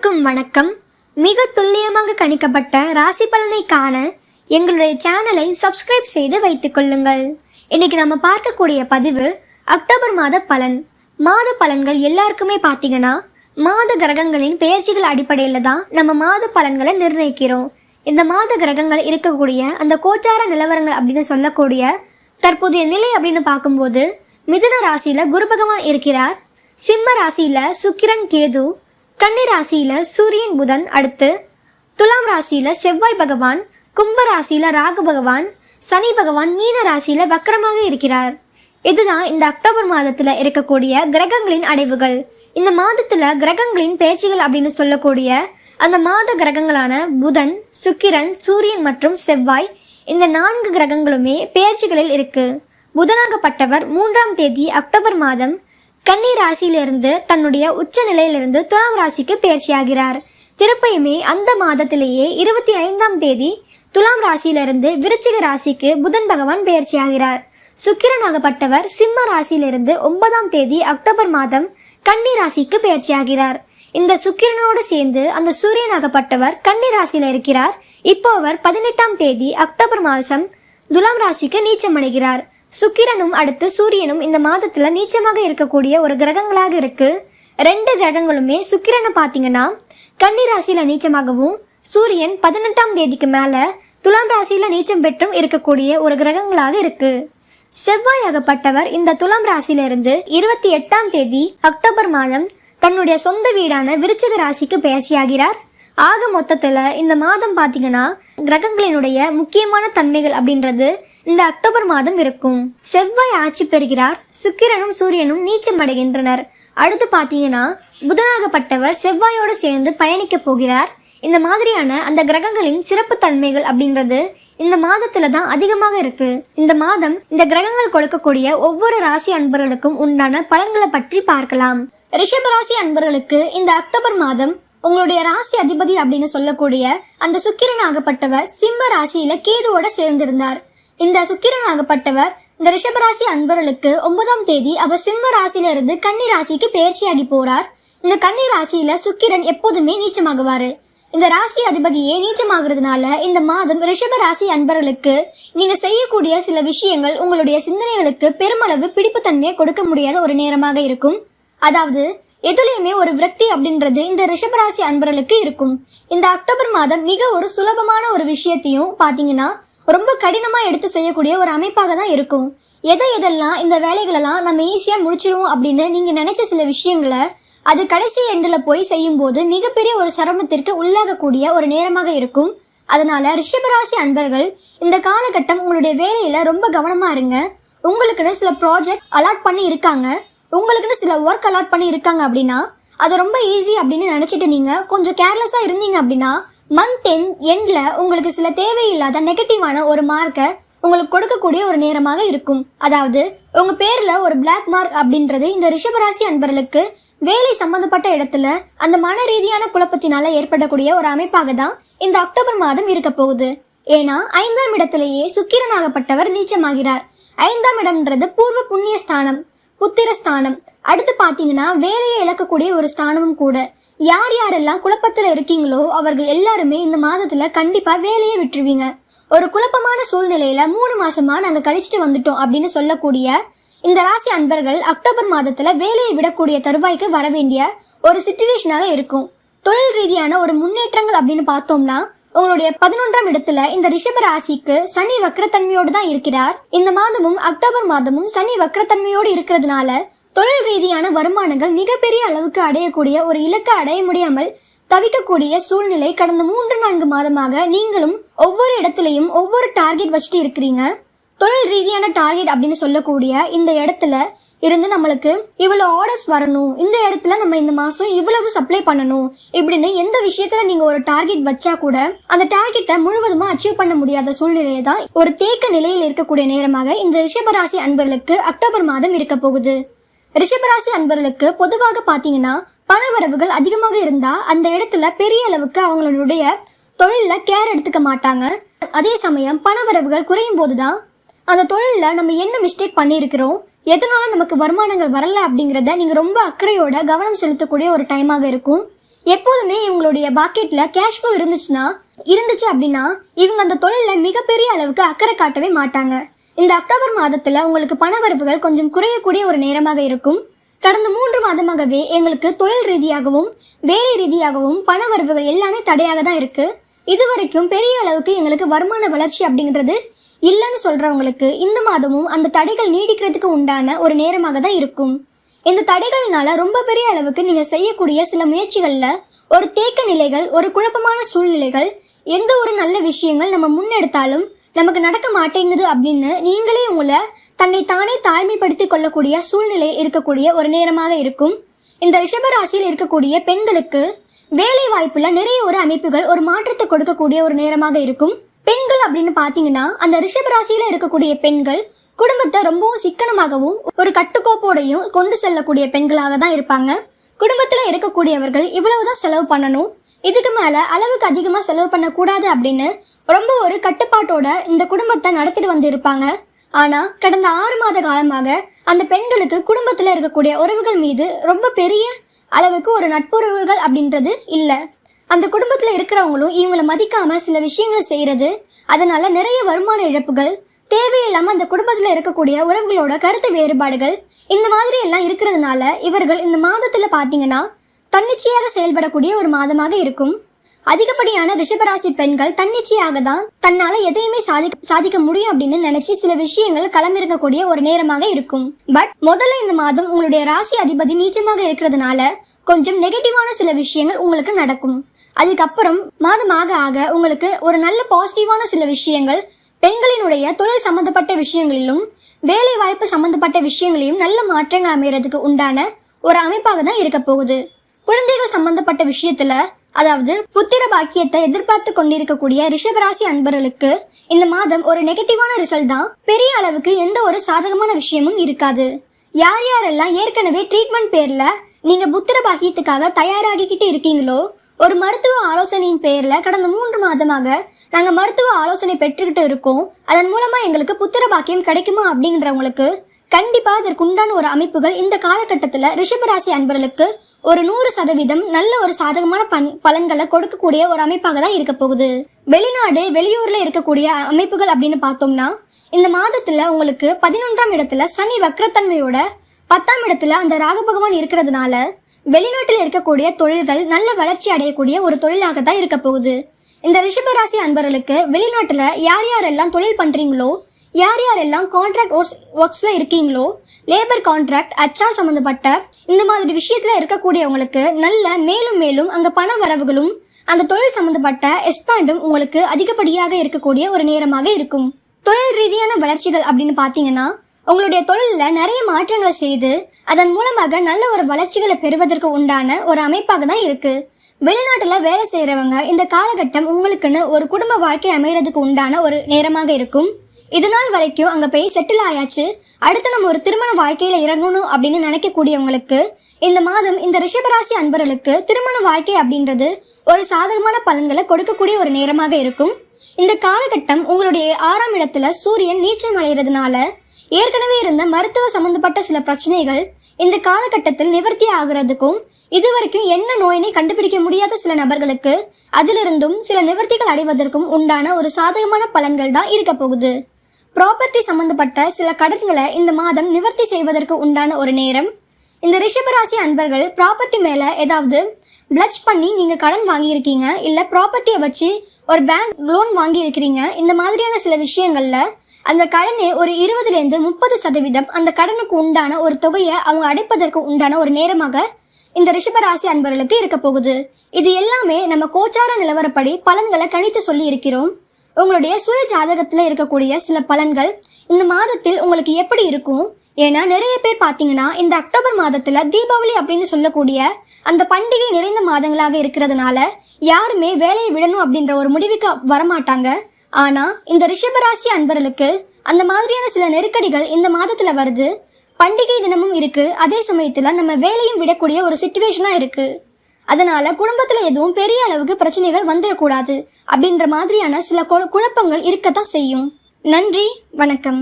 எல்லோருக்கும் வணக்கம். மிக துல்லியமாக கணிக்கப்பட்ட ராசி பலனை காண எங்களுடைய சேனலை சப்ஸ்கிரைப் செய்து வைத்துக் கொள்ளுங்கள். இன்னைக்கு நம்ம பார்க்கக்கூடிய பதிவு அக்டோபர் மாத பலன். மாத பலன்கள் எல்லாருக்குமே பார்த்தீங்கன்னா மாத கிரகங்களின் பெயர்ச்சிகள் அடிப்படையில் தான் நம்ம மாத பலன்களை நிர்ணயிக்கிறோம். இந்த மாத கிரகங்கள் இருக்கக்கூடிய அந்த கோச்சார நிலவரங்கள் அப்படின்னு சொல்லக்கூடிய தற்போதைய நிலை அப்படின்னு பார்க்கும்போது மிதுன ராசியில குரு பகவான் இருக்கிறார். சிம்ம ராசியில சுக்கிரன் கேது, கன்னி ராசியில சூரியன் புதன், அடுத்து துலாம் ராசியில செவ்வாய் பகவான், கும்ப ராசியில ராகு பகவான், சனி பகவான் மீன ராசியில வக்கரமாக இருக்கிறார். இதுதான் இந்த அக்டோபர் மாதத்துல இருக்கக்கூடிய கிரகங்களின் அடைவுகள். இந்த மாதத்துல கிரகங்களின் பெயர்ச்சிகள் அப்படின்னு சொல்லக்கூடிய அந்த மாத கிரகங்களான புதன், சுக்கிரன், சூரியன் மற்றும் செவ்வாய், இந்த 4 கிரகங்களுமே பெயர்ச்சிகளில் இருக்கு. புதனாகப்பட்டவர் 3ஆம் தேதி அக்டோபர் மாதம் கன்னி ராசியிலிருந்து தன்னுடைய உச்ச நிலையிலிருந்து துலாம் ராசிக்கு பெயர்ச்சியாகிறார். திருப்பியுமே அந்த மாதத்திலேயே 25ஆம் தேதி துலாம் ராசியிலிருந்து விருச்சிக ராசிக்கு புதன் பகவான் பெயர்ச்சியாகிறார். சுக்கிரனாகப்பட்டவர் சிம்ம ராசியிலிருந்து 9ஆம் தேதி அக்டோபர் மாதம் கன்னி ராசிக்கு பெயர்ச்சியாகிறார். இந்த சுக்கிரனோடு சேர்ந்து அந்த சூரியனாகப்பட்டவர் கன்னி ராசியில இருக்கிறார். இப்போ அவர் 18ஆம் தேதி அக்டோபர் மாதம் துலாம் ராசிக்கு நீச்சமடைகிறார். சுக்கிரனும் அடுத்து சூரியனும் இந்த மாதத்துல நீச்சமாக இருக்கக்கூடிய ஒரு கிரகங்களாக இருக்கு. 2 கிரகங்களுமே சுக்கிரனை பார்த்தீங்கன்னா கன்னி ராசியில நீச்சமாகவும் சூரியன் 18ஆம் தேதிக்கு மேல துலாம் ராசியில நீச்சம் பெற்றும் இருக்கக்கூடிய ஒரு கிரகங்களாக இருக்கு. செவ்வாய் ஆகப்பட்டவர் இந்த துலாம் ராசியிலிருந்து 28ஆம் தேதி அக்டோபர் மாதம் தன்னுடைய சொந்த வீடான விருச்சிக ராசிக்கு பெயர்ச்சியாகிறார். ஆக மொத்தத்துல இந்த மாதம் பாத்தீங்கன்னா கிரகங்களினுடைய முக்கியமான தன்மைகள் அப்படின்றது இந்த அக்டோபர் மாதம் இருக்கும். செவ்வாய் ஆட்சி பெறுகிறார். சுக்கிரனும் சூரியனும் நீச்சம் அடைகின்றனர். அடுத்து பாத்தீங்கன்னா புதனாகப்பட்டவர் செவ்வாயோடு சேர்ந்து பயணிக்க போகிறார். இந்த மாதிரியான அந்த கிரகங்களின் சிறப்பு தன்மைகள் அப்படின்றது இந்த மாதத்துல தான் அதிகமாக இருக்கு. இந்த மாதம் இந்த கிரகங்கள் கொடுக்கக்கூடிய ஒவ்வொரு ராசி அன்பர்களுக்கும் உண்டான பலன்களை பற்றி பார்க்கலாம். ரிஷப ராசி அன்பர்களுக்கு இந்த அக்டோபர் மாதம் உங்களுடைய ராசி அதிபதி அப்படின்னு சொல்லக்கூடிய அந்த சுக்கிரன் ஆகப்பட்டவர் சிம்ம ராசியில கேதுவோட சேர்ந்திருந்தார். இந்த சுக்கிரன் ஆகப்பட்டவர் இந்த ரிஷபராசி அன்பர்களுக்கு 9ஆம் தேதி அவர் சிம்ம ராசியில இருந்து கன்னி ராசிக்கு பெயர்ச்சியாகி போறார். இந்த கன்னி ராசியில சுக்கிரன் எப்போதுமே நீச்சமாகுவாரு. இந்த ராசி அதிபதியே நீச்சமாகிறதுனால இந்த மாதம் ரிஷப ராசி அன்பர்களுக்கு நீங்க செய்யக்கூடிய சில விஷயங்கள் உங்களுடைய சிந்தனைகளுக்கு பெருமளவு பிடிப்புத்தன்மையை கொடுக்க முடியாத ஒரு நேரமாக இருக்கும். அதாவது எதுலையுமே ஒரு விரக்தி அப்படின்றது இந்த ரிஷபராசி அன்பர்களுக்கு இருக்கும். இந்த அக்டோபர் மாதம் மிக ஒரு சுலபமான ஒரு விஷயத்தையும் பாத்தீங்கன்னா ரொம்ப கடினமா எடுத்து செய்யக்கூடிய ஒரு அமைப்பாக தான் இருக்கும். எதெல்லாம் இந்த வேலைகளெல்லாம் நம்ம ஈஸியா முடிச்சிருவோம் அப்படின்னு நீங்க நினைச்ச சில விஷயங்களை அது கடைசி எண்டில் போய் செய்யும் போது மிகப்பெரிய ஒரு சிரமத்திற்கு உள்ளாகக்கூடிய ஒரு நேரமாக இருக்கும். அதனால ரிஷபராசி அன்பர்கள் இந்த காலகட்டம் உங்களுடைய வேலையில ரொம்ப கவனமா இருங்க. உங்களுக்குன்னு சில ப்ராஜெக்ட் அலாட் பண்ணி இருக்காங்க, உங்களுக்குன்னு சில ஒர்க் அலாட் பண்ணி இருக்காங்க அப்படின்னா அது ரொம்ப ஈஸி அப்படின்னு நினைச்சிட்டு நீங்க கொஞ்சம் கேர்லெஸ்ஸா இருந்தீங்க அப்படின்னா மந்த் எண்ட்ல உங்களுக்கு சில தேவையில்லாத நெகட்டிவான ஒரு மார்க்கை உங்களுக்கு கொடுக்கக்கூடிய ஒரு நேரமாக இருக்கும். அதாவது உங்க பேர்ல ஒரு பிளாக் மார்க் அப்படின்றது இந்த ரிஷபராசி அன்பர்களுக்கு வேலை சம்பந்தப்பட்ட இடத்துல அந்த மன ரீதியான குழப்பத்தினால ஏற்படக்கூடிய ஒரு அமைப்பாக தான் இந்த அக்டோபர் மாதம் இருக்க போகுது. ஏன்னா 5ஆம் இடத்திலேயே சுக்கிரனாகப்பட்டவர் நீச்சமாகிறார். 5ஆம் இடம்ன்றது பூர்வ புண்ணிய ஸ்தானம், புத்திர ஸ்தானம். அடுத்து பாத்தீங்கன்னா வேலையை இழக்கக்கூடிய ஒரு ஸ்தானமும் கூட. யாரெல்லாம் குழப்பத்துல இருக்கீங்களோ அவர்கள் எல்லாருமே இந்த மாதத்துல கண்டிப்பா வேலையை விட்டுருவீங்க. ஒரு குழப்பமான சூழ்நிலையில 3 மாசமா நாங்க கழிச்சுட்டு வந்துட்டோம் அப்படின்னு சொல்லக்கூடிய இந்த ராசி அன்பர்கள் அக்டோபர் மாதத்துல வேலையை விடக்கூடிய தருவாய்க்கு வர வேண்டிய ஒரு சிச்சுவேஷனாக இருக்கும். தொழில் ரீதியான ஒரு முன்னேற்றங்கள் அப்படின்னு பார்த்தோம்னா உங்களுடைய 11ஆம் இடத்துல இந்த ரிஷப ராசிக்கு சனி வக்ரத்தன்மையோடு தான் இருக்கிறார். இந்த மாதமும் அக்டோபர் மாதமும் சனி வக்ரத்தன்மையோடு இருக்கிறதுனால தொழில் ரீதியான வருமானங்கள் மிகப்பெரிய அளவுக்கு அடையக்கூடிய ஒரு இலக்கை அடைய முடியாமல் தவிக்கக்கூடிய சூழ்நிலை கடந்த 3-4 மாதமாக நீங்களும் ஒவ்வொரு இடத்துலையும் ஒவ்வொரு டார்கெட் வச்சுட்டு இருக்கிறீங்க. தொழில் ரீதியான டார்கெட் அப்படின்னு சொல்லக்கூடிய இந்த இடத்துல இருந்து நம்மளுக்கு இவ்வளவு ஆர்டர்ஸ் வரணும், இந்த இடத்துல நம்ம இந்த மாசம் இவ்வளவு சப்ளை பண்ணணும் இப்படின்னு எந்த விஷயத்துல நீங்க ஒரு டார்கெட் வச்சா கூட அந்த டார்கெட்டை முழுவதுமா அச்சீவ் பண்ண முடியாத சூழ்நிலையை தான் ஒரு தேக்க நிலையில் இருக்கக்கூடிய நேரமாக இந்த ரிஷபராசி அன்பர்களுக்கு அக்டோபர் மாதம் இருக்க போகுது. ரிஷபராசி அன்பர்களுக்கு பொதுவாக பாத்தீங்கன்னா பணவரவுகள் அதிகமாக இருந்தா அந்த இடத்துல பெரிய அளவுக்கு அவங்களுடைய தொழில கேர் எடுத்துக்க மாட்டாங்க. அதே சமயம் பணவரவுகள் குறையும் போதுதான் அந்த தொழில நம்ம என்ன மிஸ்டேக் பண்ணியிருக்கிறோம், எதனால நமக்கு வருமானங்கள் வரல அப்படிங்கிறத நீங்க ரொம்ப அக்கறையோட கவனம் செலுத்தக்கூடிய ஒரு டைமாக இருக்கும். எப்போதுமே இவங்களுடைய பாக்கெட்ல கேஷ் ஃப்ளோ இருந்துச்சு அப்படின்னா இவங்க அந்த தொழில மிகப்பெரிய அளவுக்கு அக்கறை காட்டவே மாட்டாங்க. இந்த அக்டோபர் மாதத்துல உங்களுக்கு பண வரவுகள் கொஞ்சம் குறையக்கூடிய ஒரு நேரமாக இருக்கும். கடந்த 3 மாதமாகவே எங்களுக்கு தொழில் ரீதியாகவும் வேலை ரீதியாகவும் பண வரவுகள் எல்லாமே தடையாக தான் இருக்கு. இதுவரைக்கும் பெரிய அளவுக்கு எங்களுக்கு வருமான வளர்ச்சி அப்படிங்கிறது இல்லைன்னு சொல்றவங்களுக்கு இந்த மாதமும் அந்த தடைகள் நீடிக்கிறதுக்கு உண்டான ஒரு நேரமாக தான் இருக்கும். இந்த தடைகள்னால ரொம்ப பெரிய அளவுக்கு நீங்க செய்யக்கூடிய சில முயற்சிகள்ல ஒரு தேக்க நிலைகள், ஒரு குழப்பமான சூழ்நிலைகள், எந்த ஒரு நல்ல விஷயங்கள் நம்ம முன்னெடுத்தாலும் நமக்கு நடக்க மாட்டேங்குது அப்படின்னு நீங்களே உங்களை தன்னை தானே தாழ்மைப்படுத்திக் கொள்ளக்கூடிய சூழ்நிலையில் இருக்கக்கூடிய ஒரு நேரமாக இருக்கும். இந்த ரிஷப ராசியில் இருக்கக்கூடிய பெண்களுக்கு வேலை வாய்ப்புல நிறைய ஒரு அமைப்புகள் ஒரு மாற்றத்தை கொடுக்கக்கூடிய ஒரு நேரமாக இருக்கும். பெண்கள் அப்படின்னு பாத்தீங்கன்னா அந்த ரிஷப ராசியில இருக்கக்கூடிய பெண்கள் குடும்பத்தை ரொம்பவும் சிக்கனமாகவும் ஒரு கட்டுக்கோப்போடையும் கொண்டு செல்லக்கூடிய பெண்களாக தான் இருப்பாங்க. குடும்பத்துல இருக்கக்கூடியவர்கள் இவ்வளவுதான் செலவு பண்ணணும், இதுக்கு மேல அளவுக்கு அதிகமா செலவு பண்ண கூடாது அப்படின்னு ரொம்ப ஒரு கட்டுப்பாட்டோட இந்த குடும்பத்தை நடத்திட்டு வந்து இருப்பாங்க. ஆனா கடந்த 6 மாத காலமாக அந்த பெண்களுக்கு குடும்பத்துல இருக்கக்கூடிய உறவுகள் மீது ரொம்ப பெரிய அளவுக்கு ஒரு நட்புறவுகள் அப்படின்றது இல்ல. அந்த குடும்பத்துல இருக்கிறவங்களும் இவங்களை மதிக்காம சில விஷயங்களை செய்யறது, அதனால நிறைய வருமான இழப்புகள், தேவையில்லாம அந்த குடும்பத்துல இருக்கக்கூடிய உறவுகளோட கருத்து வேறுபாடுகள், இந்த மாதிரி எல்லாம் இருக்கிறதுனால இவர்கள் இந்த மாதத்துல பாத்தீங்கன்னா தன்னிச்சையாக செயல்படக்கூடிய ஒரு மாதமாக இருக்கும். அதிகப்படியான ரிஷபராசி பெண்கள் தன்னிச்சையாக தான் தன்னால எதையுமே சாதிக்க முடியும் அப்படின்னு நினைச்சு சில விஷயங்கள் களமிறங்கக்கூடிய ஒரு நேரமாக இருக்கும். பட் முதல்ல இந்த மாதம் உங்களுடைய ராசி அதிபதி நீச்சமாக இருக்கிறதுனால கொஞ்சம் நெகட்டிவான சில விஷயங்கள் உங்களுக்கு நடக்கும். அதுக்கப்புறம் மாதமாக ஆக உங்களுக்கு ஒரு நல்ல பாசிட்டிவான சில விஷயங்கள், பெண்களினுடைய தொழில் சம்பந்தப்பட்ட விஷயங்களிலும் வேலை வாய்ப்பு சம்பந்தப்பட்ட விஷயங்களிலும் நல்ல மாற்றங்கள் அமையறதுக்கு உண்டான ஒரு அமைப்பாக தான் இருக்க போகுது. குழந்தைகள் சம்பந்தப்பட்ட விஷயத்துல, அதாவது புத்திர பாக்கியத்தை எதிர்பார்த்து கொண்டிருக்கக்கூடிய ரிஷபராசி அன்பர்களுக்கு இந்த மாதம் ஒரு நெகட்டிவான ரிசல்ட் தான். பெரிய அளவுக்கு எந்த ஒரு சாதகமான விஷயமும் இருக்காது. யார் யாரெல்லாம் ஏற்கனவே ட்ரீட்மெண்ட் பேர்ல நீங்க புத்திர பாக்கியத்துக்காக தயாராகிக்கிட்டு இருக்கீங்களோ, ஒரு மருத்துவ ஆலோசனையின் பேர்ல கடந்த 3 மாதமாக நாங்க மருத்துவ ஆலோசனை பெற்றுக்கிட்டு இருக்கோம், அதன் மூலமா எங்களுக்கு புத்திர பாக்கியம் கிடைக்குமா அப்படிங்கிறவங்களுக்கு கண்டிப்பா அதற்குண்டான ஒரு அமைப்புகள் இந்த காலகட்டத்துல ரிஷபராசி அன்பர்களுக்கு ஒரு 100% நல்ல ஒரு சாதகமான பலன்களை கொடுக்கக்கூடிய ஒரு அமைப்பாக தான் இருக்க போகுது. வெளிநாடு வெளியூர்ல இருக்கக்கூடிய அமைப்புகள் அப்படின்னு பார்த்தோம்னா இந்த மாதத்துல உங்களுக்கு 11ஆம் இடத்துல சனி வக்ரத்தன்மையோட 10ஆம் இடத்துல அந்த ராகு பகவான் இருக்கிறதுனால வெளிநாட்டில் இருக்கக்கூடிய தொழில்கள் நல்ல வளர்ச்சி அடையக்கூடிய ஒரு தொழிலாக தான் இருக்க போகுது. இந்த ரிஷபராசி அன்பர்களுக்கு வெளிநாட்டுல யார் யாரெல்லாம் தொழில் பண்றீங்களோ, யார் யாரெல்லாம் கான்ட்ராக்ட் ஒர்க்ஸ்ல இருக்கீங்களோ, லேபர் கான்ட்ராக்ட், HR சம்பந்தப்பட்ட இந்த மாதிரி விஷயத்துல இருக்கக்கூடியவங்களுக்கு நல்ல மேலும் மேலும் அங்க பண வரவுகளும் அந்த தொழில் சம்பந்தப்பட்ட எக்ஸ்பாண்டும் உங்களுக்கு அதிகப்படியாக இருக்கக்கூடிய ஒரு நேரமாக இருக்கும். தொழில் ரீதியான வளர்ச்சிகள் அப்படின்னு பாத்தீங்கன்னா உங்களுடைய தொழில நிறைய மாற்றங்களை செய்து அதன் மூலமாக நல்ல ஒரு வளர்ச்சிகளை பெறுவதற்கு உண்டான ஒரு அமைப்பாக தான் இருக்கு. வெளிநாட்டுல வேலை செய்யறவங்க இந்த காலகட்டம் உங்களுக்குன்னு ஒரு குடும்ப வாழ்க்கை அமைகிறதுக்கு உண்டான ஒரு நேரமாக இருக்கும். இதனால் வரைக்கும் அங்க போய் செட்டில் ஆயாச்சு, அடுத்து நம்ம ஒரு திருமண வாழ்க்கையில இறங்கணும் அப்படின்னு நினைக்கக்கூடியவங்களுக்கு இந்த மாதம் இந்த ரிஷபராசி அன்பர்களுக்கு திருமண வாழ்க்கை அப்படின்றது ஒரு சாதகமான பலன்களை கொடுக்கக்கூடிய ஒரு நேரமாக இருக்கும். இந்த காலகட்டம் உங்களுடைய 6ஆம் இடத்துல சூரியன் நீச்சம் அடைகிறதுனால ஏற்கனவே இருந்த மருத்துவ சம்பந்தப்பட்ட சில பிரச்சனைகள் இந்த காலகட்டத்தில் நிவர்த்தி ஆகிறதுக்கும், இதுவரைக்கும் என்ன நோயினை கண்டுபிடிக்க முடியாத சில நபர்களுக்கு அதிலிருந்தும் சில நிவர்த்திகள் அடைவதற்கும் உண்டான ஒரு சாதகமான பலன்கள் தான் இருக்க போகுது. ப்ராப்பர்ட்டி சம்பந்தப்பட்ட சில கடன்களை இந்த மாதம் நிவர்த்தி செய்வதற்கு உண்டான ஒரு நேரம். இந்த ரிஷபராசி அன்பர்கள் ப்ராப்பர்ட்டி மேல ஏதாவது பிளட்ஜ் பண்ணி நீங்க கடன் வாங்கியிருக்கீங்க, இல்ல ப்ராப்பர்ட்டியை வச்சு ஒரு பேங்க் லோன் வாங்கி இருக்கிறீங்க, இந்த மாதிரியான சில விஷயங்கள்ல அந்த கடனை ஒரு 20-30% அந்த கடனுக்கு உண்டான ஒரு தொகையை அவங்க அடைப்பதற்கு உண்டான ஒரு நேரமாக இந்த ரிஷபராசி அன்பர்களுக்கு இருக்க போகுது. இது எல்லாமே நம்ம கோச்சார நிலவரப்படி பலன்களை கணித்து சொல்லி இருக்கிறோம். உங்களுடைய சுய ஜாதகத்துல இருக்கக்கூடிய சில பலன்கள் இந்த மாதத்தில் உங்களுக்கு எப்படி இருக்கும்? ஏன்னா நிறைய பேர் பாத்தீங்கன்னா இந்த அக்டோபர் மாதத்துல தீபாவளி அப்படின்னு சொல்லக்கூடிய அந்த பண்டிகை நிறைந்த மாதங்களாக இருக்கிறதுனால யாருமே வேலையை விடணும் அப்படின்ற ஒரு முடிவுக்கு வரமாட்டாங்க. ஆனா இந்த ரிஷபராசி அன்பர்களுக்கு அந்த மாதிரியான சில நெருக்கடிகள் இந்த மாதத்துல வருது. பண்டிகை தினமும் இருக்கு, அதே சமயத்துல நம்ம வேலையும் விடக்கூடிய ஒரு சிச்சுவேஷனா இருக்கு. அதனால குடும்பத்துல எதுவும் பெரிய அளவுக்கு பிரச்சனைகள் வந்துடக்கூடாது அப்படின்ற மாதிரியான சில குழப்பங்கள் இருக்கத்தான் செய்யும். நன்றி, வணக்கம்.